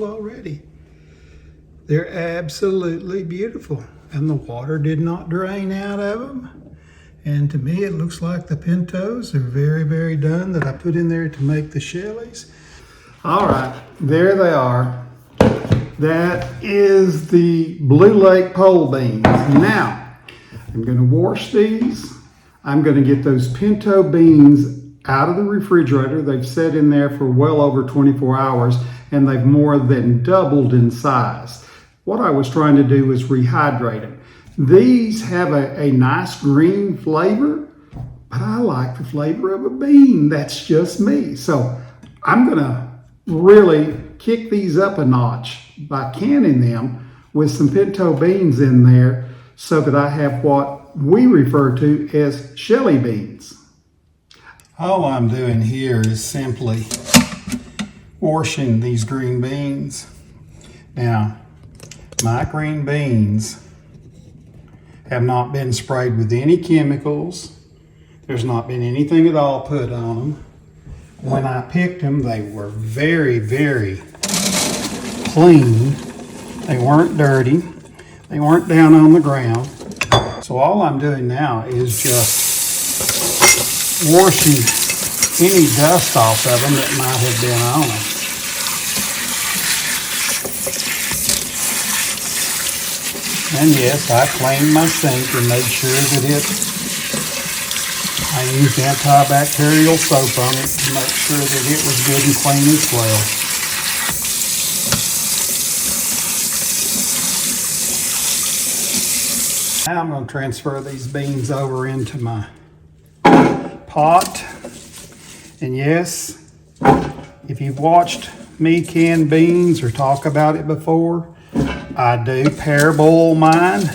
already. They're absolutely beautiful, and the water did not drain out of them. And to me, it looks like the pintos are very done that I put in there to make the shellies. All right, there they are. That is the Blue Lake pole beans. Now, I'm going to wash these. I'm going to get those pinto beans out of the refrigerator. They've sat in there for well over 24 hours, and they've more than doubled in size. What I was trying to do was rehydrate them. These have a nice green flavor, but I like the flavor of a bean. That's just me. So I'm going to really kick these up a notch by canning them with some pinto beans in there so that I have what we refer to as shelly beans. All I'm doing here is simply washing these green beans. Now, my green beans have not been sprayed with any chemicals. There's not been anything at all put on them. When I picked them, they were very clean. They weren't dirty. They weren't down on the ground. So all I'm doing now is just washing any dust off of them that might have been on them. And yes, I cleaned my sink and made sure that I used antibacterial soap on it to make sure that it was good and clean as well. Now I'm going to transfer these beans over into my pot. And yes, if you've watched me can beans or talk about it before, I do parboil mine.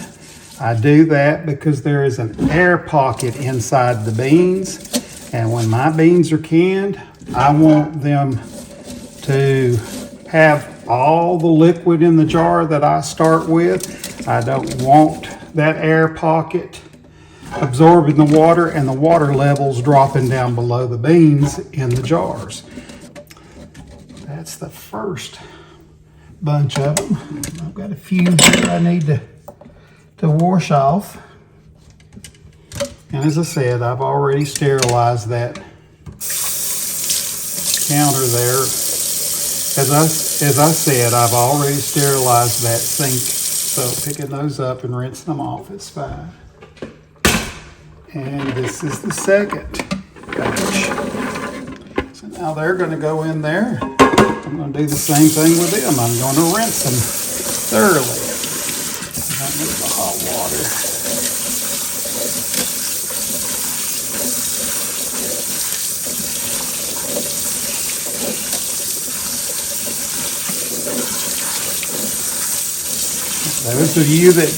I do that because there is an air pocket inside the beans. And when my beans are canned, I want them to have all the liquid in the jar that I start with. I don't want that air pocket absorbing the water and the water levels dropping down below the beans in the jars. That's the first bunch of them. I've got a few here I need to wash off. And as I said, I've already sterilized that counter there. As I said, I've already sterilized that sink. So picking those up and rinsing them off is fine. And this is the second batch. So now they're going to go in there. I'm going to do the same thing with them. I'm going to rinse them thoroughly. I don't need the hot water. Those of you that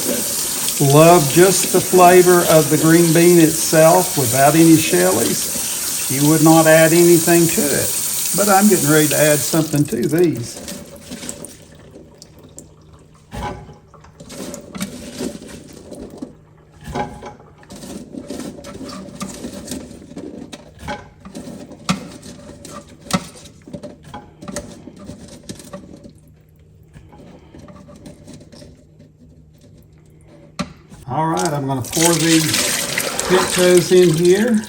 love just the flavor of the green bean itself without any shellies, you would not add anything to it. But I'm getting ready to add something to these. All right, I'm going to pour these pintos in here,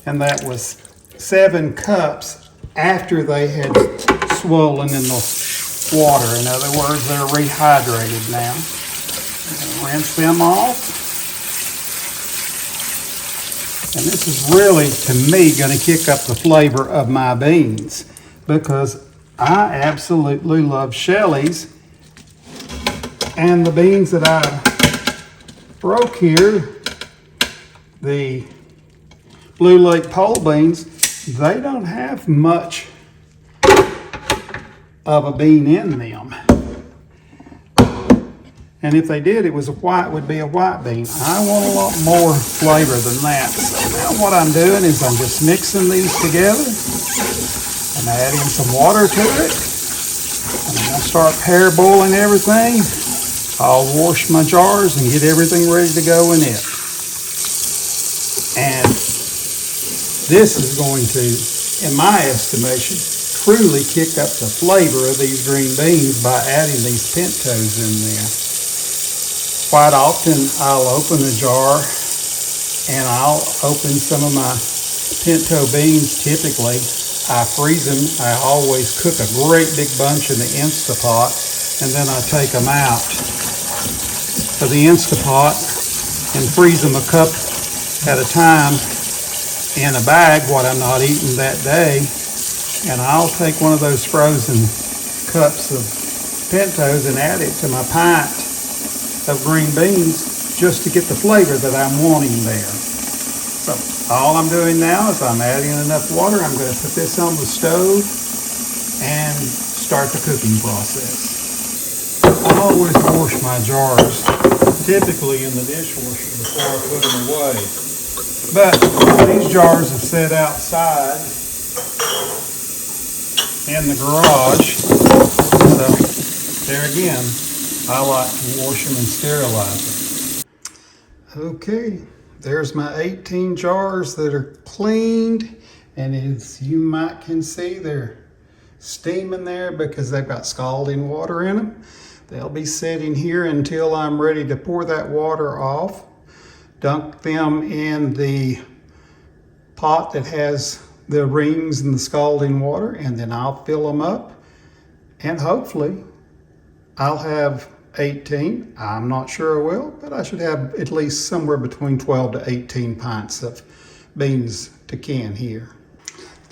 and that was 7 cups after they had swollen in the water. In other words, they're rehydrated now. Rinse them off. And this is really, to me, going to kick up the flavor of my beans because I absolutely love shellies. And the beans that I broke here, the Blue Lake pole beans, they don't have much of a bean in them. And if they did, it would be a white bean. I want a lot more flavor than that. So now what I'm doing is I'm just mixing these together and adding some water to it. And I'm going to start parboiling everything. I'll wash my jars and get everything ready to go in it. And this is going to, in my estimation, truly kick up the flavor of these green beans by adding these pintos in there. Quite often I'll open a jar and I'll open some of my pinto beans. Typically I freeze them. I always cook a great big bunch in the Instapot, and then I take them out of the Instapot and freeze them a cup at a time in a bag, what I'm not eating that day. And I'll take one of those frozen cups of pintos and add it to my pint of green beans just to get the flavor that I'm wanting there. So all I'm doing now is I'm adding enough water. I'm going to put this on the stove and start the cooking process. I always wash my jars, typically in the dishwasher, before I put them away. But these jars have sat outside in the garage, so there again, I like to wash them and sterilize them. Okay, there's my 18 jars that are cleaned, and as you might can see, they're steaming there because they've got scalding water in them. They'll be sitting here until I'm ready to pour that water off. Dunk them in the pot that has the rings and the scalding water, and then I'll fill them up, and hopefully I'll have 18. I'm not sure I will, but I should have at least somewhere between 12 to 18 pints of beans to can here.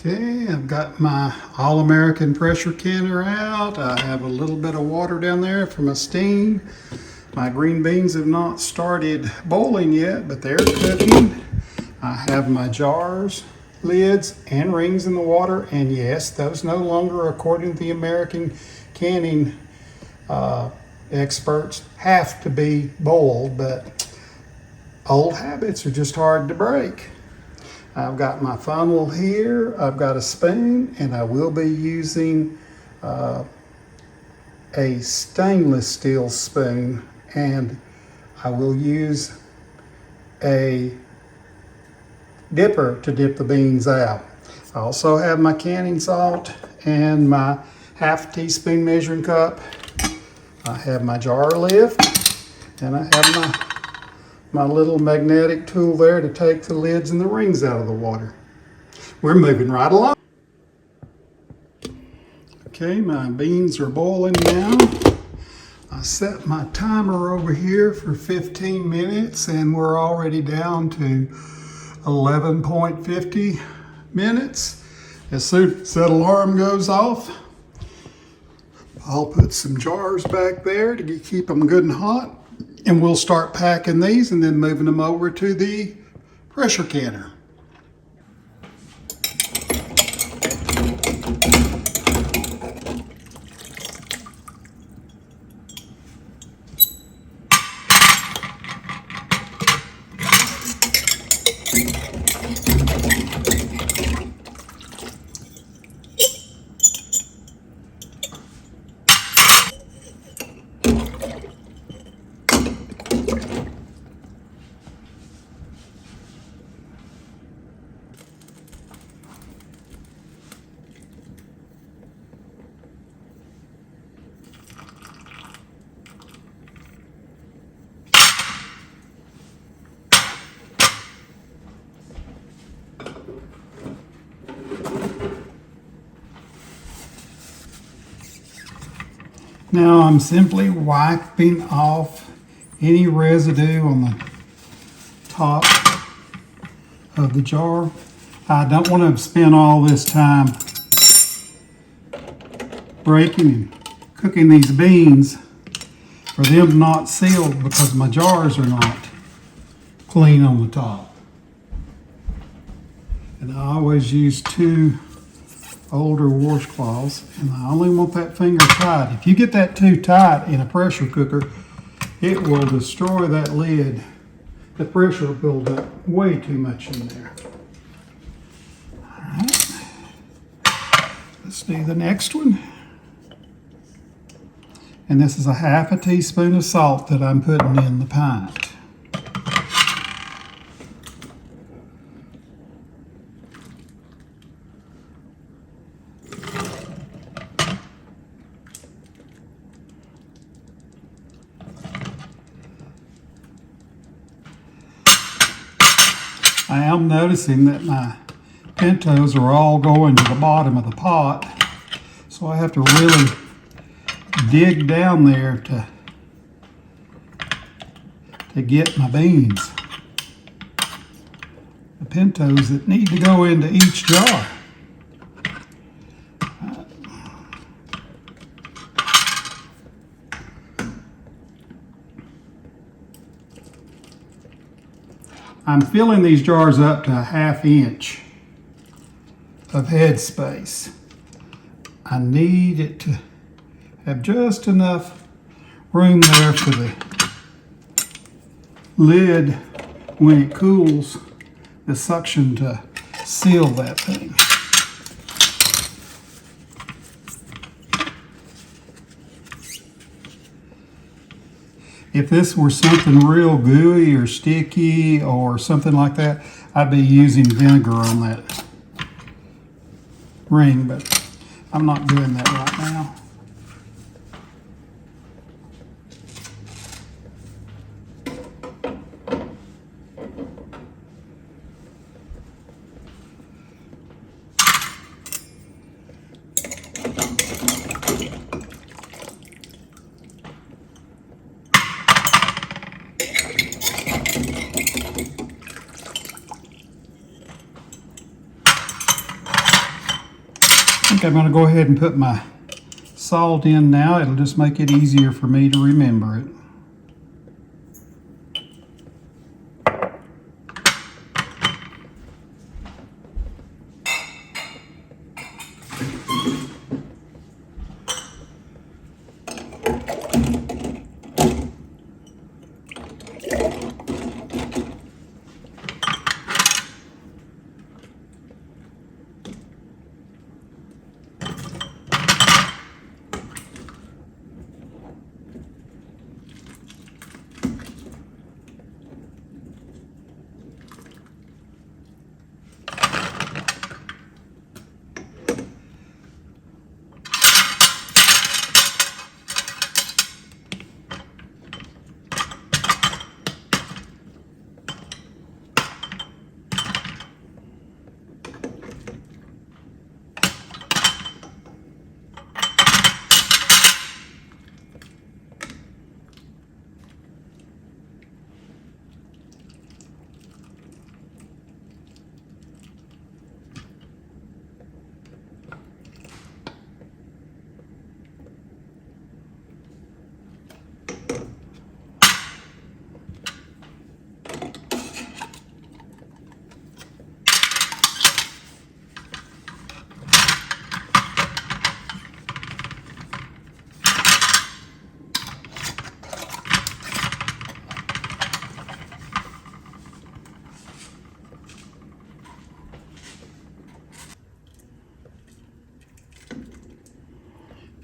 Okay, I've got my All-American pressure canner out. I have a little bit of water down there for my steam. My green beans have not started boiling yet, but they're cooking. I have my jars, lids, and rings in the water, and yes, those no longer, according to the American canning experts, have to be boiled, but old habits are just hard to break. I've got my funnel here, I've got a spoon, and I will be using a stainless steel spoon, and I will use a dipper to dip the beans out. I also have my canning salt and my half teaspoon measuring cup. I have my jar lift, and I have my little magnetic tool there to take the lids and the rings out of the water. We're moving right along. Okay, my beans are boiling now. I set my timer over here for 15 minutes, and we're already down to 11.50 minutes. As soon as that alarm goes off, I'll put some jars back there to keep them good and hot, and we'll start packing these and then moving them over to the pressure canner. Now I'm simply wiping off any residue on the top of the jar. I don't want to spend all this time breaking and cooking these beans for them not sealed because my jars are not clean on the top. And I always use 2 older washcloths, and I only want that finger tight. If you get that too tight in a pressure cooker, it will destroy that lid. The pressure will build up way too much in there. All right, let's do the next one. And this is a half a teaspoon of salt that I'm putting in the pint. I am noticing that my pintos are all going to the bottom of the pot, so I have to really dig down there to get my beans. The pintos that need to go into each jar. I'm filling these jars up to a 1/2 inch of head space. I need it to have just enough room there for the lid when it cools, the suction to seal that thing. If this were something real gooey or sticky or something like that, I'd be using vinegar on that ring, but I'm not doing that right now. I think I'm going to go ahead and put my salt in now. It'll just make it easier for me to remember it.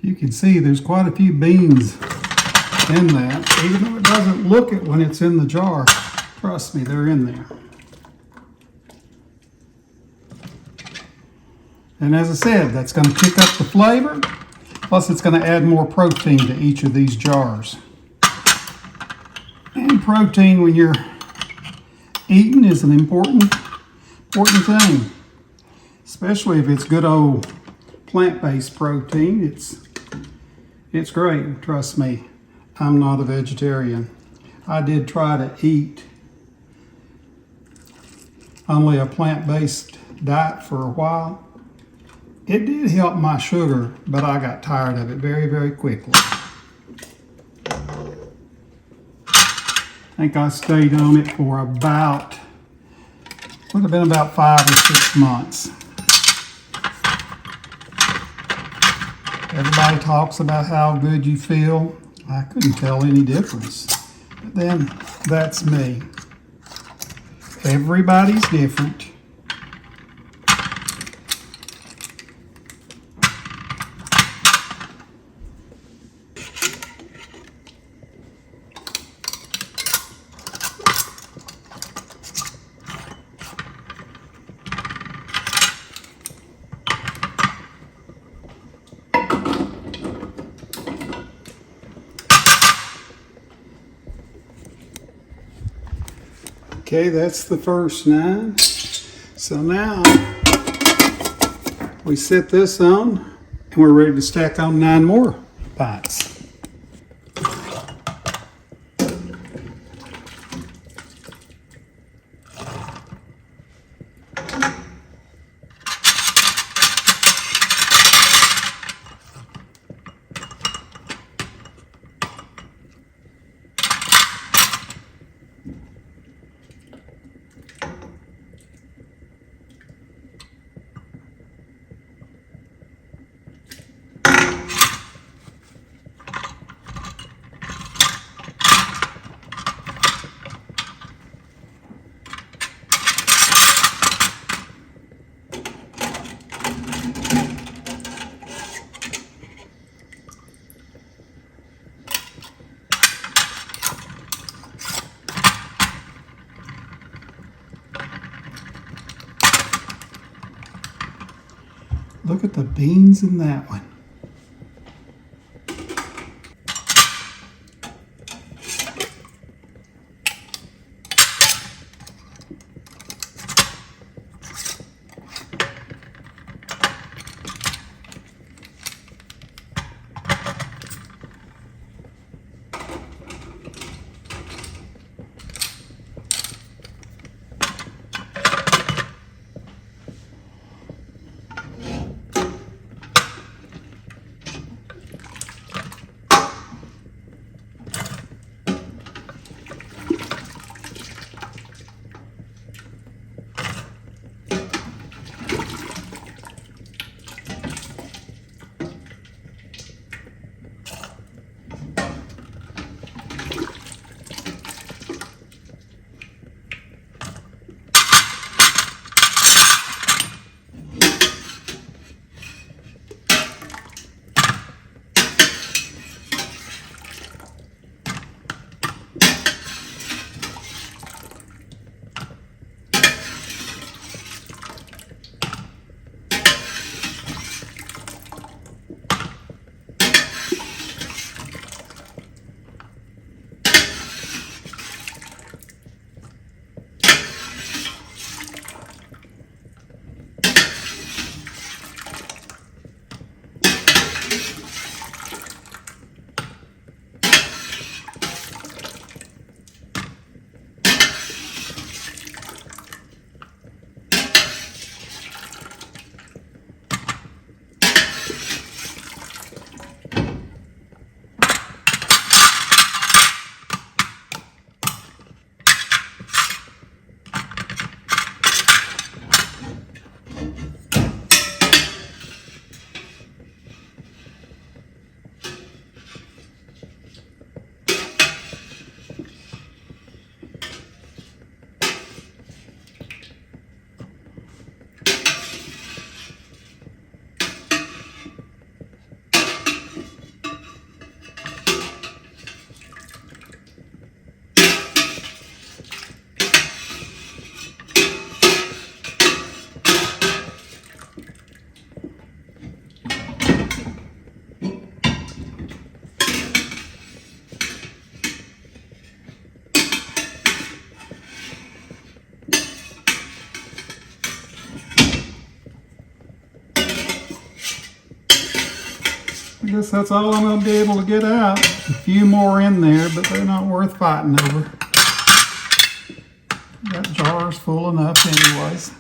You can see there's quite a few beans in that, even though it doesn't look it when it's in the jar. Trust me, they're in there. And as I said, that's going to kick up the flavor, plus it's going to add more protein to each of these jars. And protein when you're eating is an important thing, especially if it's good old plant-based protein. It's great, trust me. I'm not a vegetarian. I did try to eat only a plant-based diet for a while. It did help my sugar, but I got tired of it very, very quickly. I think I stayed on it for about, would have been about 5 or 6 months. Everybody talks about how good you feel. I couldn't tell any difference. But then, that's me. Everybody's different. Okay, that's the first 9. So now we set this on and we're ready to stack on 9 more pints. Look at the beans in that one. I guess that's all I'm going to be able to get out. A few more in there, but they're not worth fighting over. Got jars full enough anyways.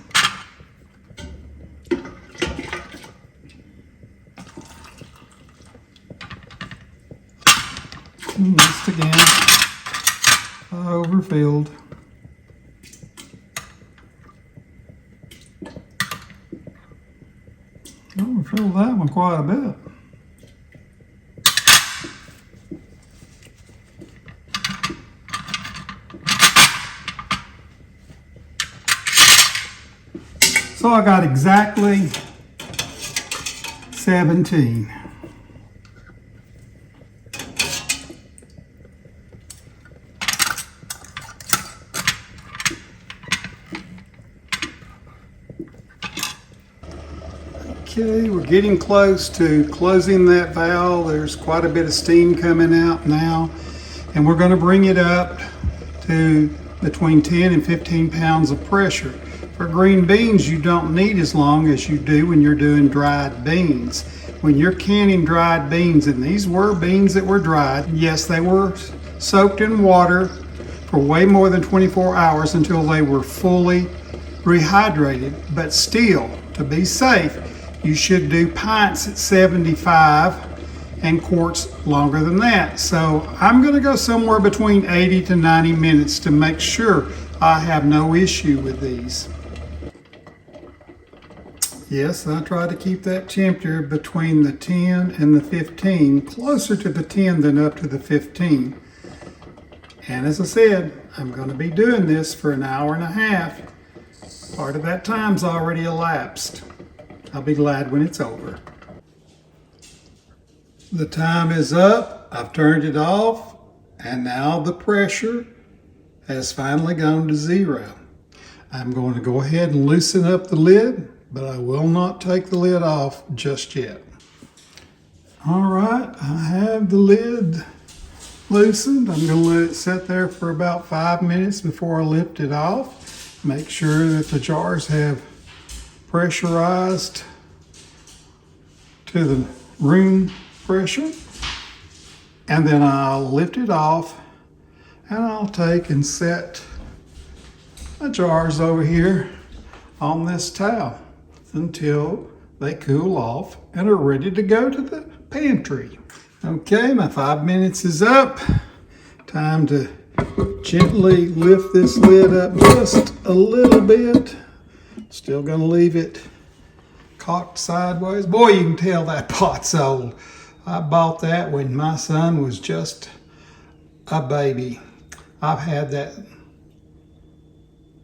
And missed again. Overfilled. Overfilled that one quite a bit. So I got exactly 17. Okay, we're getting close to closing that valve. There's quite a bit of steam coming out now, and we're going to bring it up to between 10 and 15 pounds of pressure. For green beans, you don't need as long as you do when you're doing dried beans. When you're canning dried beans, and these were beans that were dried, yes, they were soaked in water for way more than 24 hours until they were fully rehydrated. But still, to be safe, you should do pints at 75 and quarts longer than that. So I'm going to go somewhere between 80 to 90 minutes to make sure I have no issue with these. Yes, I try to keep that temperature between the 10 and the 15, closer to the 10 than up to the 15. And as I said, I'm going to be doing this for an hour and a half. Part of that time's already elapsed. I'll be glad when it's over. The time is up. I've turned it off, and now the pressure has finally gone to 0. I'm going to go ahead and loosen up the lid, but I will not take the lid off just yet. All right, I have the lid loosened. I'm going to let it sit there for about 5 minutes before I lift it off. Make sure that the jars have pressurized to the room pressure. And then I'll lift it off, and I'll take and set the jars over here on this towel until they cool off and are ready to go to the pantry. Okay, my 5 minutes is up. Time to gently lift this lid up just a little bit. Still gonna leave it cocked sideways. Boy, you can tell that pot's old. I bought that when my son was just a baby. I've had that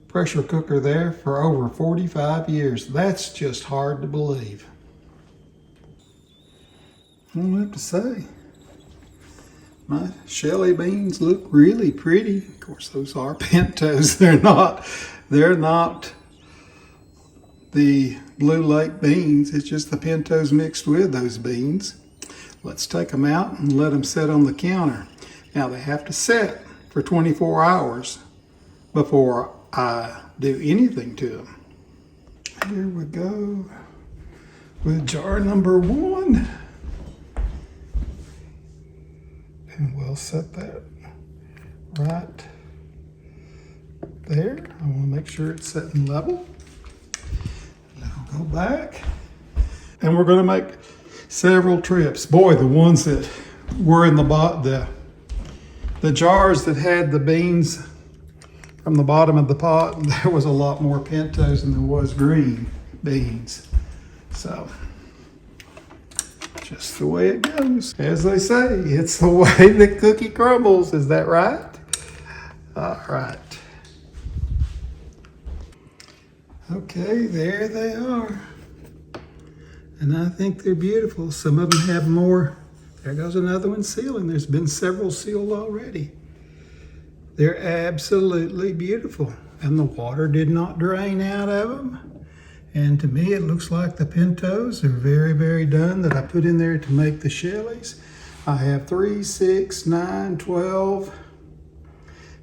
pressure cooker there for over 45 years. That's just hard to believe. I don't have to say. My shellie beans look really pretty. Of course, those are pintos. They're not the Blue Lake beans. It's just the pintos mixed with those beans. Let's take them out and let them sit on the counter. Now they have to set for 24 hours before I do anything to them. Here we go with jar number 1. And we'll set that right there. I want to make sure it's sitting level. Now go back. And we're going to make several trips. Boy, the ones that were in the jars that had the beans from the bottom of the pot, there was a lot more pintos than there was green beans. So, just the way it goes. As they say, it's the way the cookie crumbles. Is that right? All right. Okay, there they are. And I think they're beautiful. Some of them have more. There goes another one sealing. There's been several sealed already. They're absolutely beautiful. And the water did not drain out of them. And to me, it looks like the pintos are very, very done that I put in there to make the shellies. I have 3, 6, 9, 12,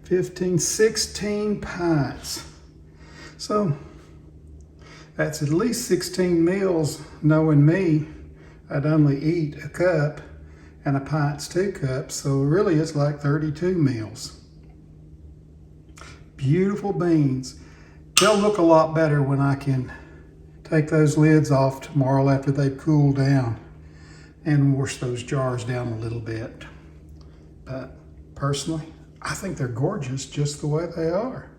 15, 16 pints. So that's at least 16 meals. Knowing me, I'd only eat a cup, and a pint's 2 cups. So really it's like 32 meals. Beautiful beans. They'll look a lot better when I can take those lids off tomorrow after they've cooled down and wash those jars down a little bit. But personally, I think they're gorgeous just the way they are.